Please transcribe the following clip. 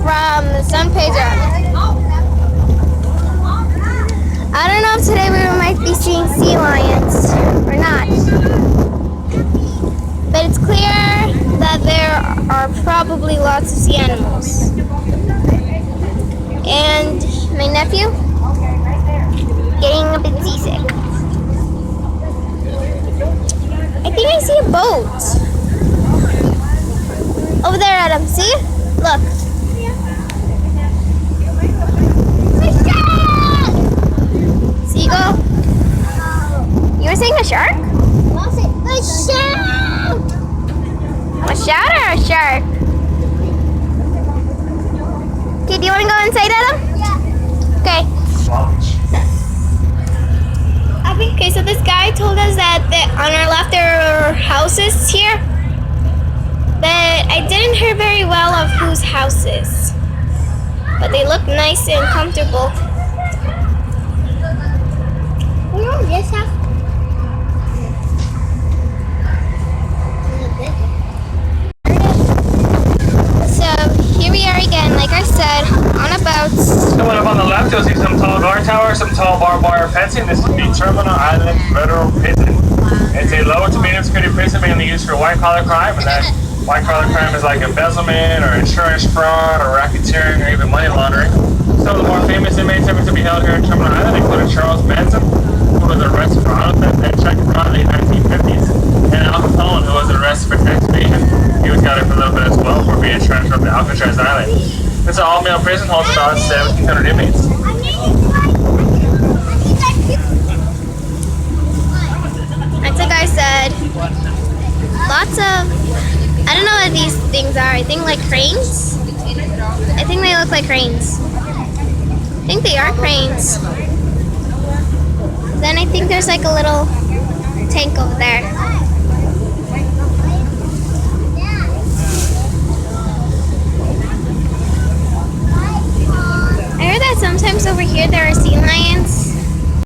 from San Pedro. I don't know if today we might be seeing sea lions or not. But it's clear that there are probably lots of sea animals. And my nephew getting a bit seasick. I think I see a boat. Over there, Adam. See? Look. Seagull? You were saying a shark? A shark! A shark or a shark? Okay, do you want to go inside, Adam? Yeah. Okay. Okay, so this guy told us that on our left there are houses here. But I didn't hear very well of whose houses. But they look nice and comfortable. This house. So here we are again, like I said, on a boat. Coming up on the left, you'll see some tall guard towers, some tall barbed wire fencing. This is the Terminal Island Federal Prison. It's a low to medium security prison mainly used for white-collar crime, and that white-collar crime is like embezzlement or insurance fraud or racketeering or even money laundering. Some of the more famous inmates ever to be held here in Terminal Island include Charles Manson, who was arrested for auto theft and check fraud in the 1950s, and Al Capone, who was arrested for tax evasion. He was got it for a little bit as well for being transferred to Alcatraz Island. This all-male prison holds about 1,700 inmates. Like the guy said, lots of, I don't know what these things are. I think like cranes. I think they look like cranes. I think they are cranes. Then I think there's like a little tank over there. I heard that sometimes over here there are sea lions.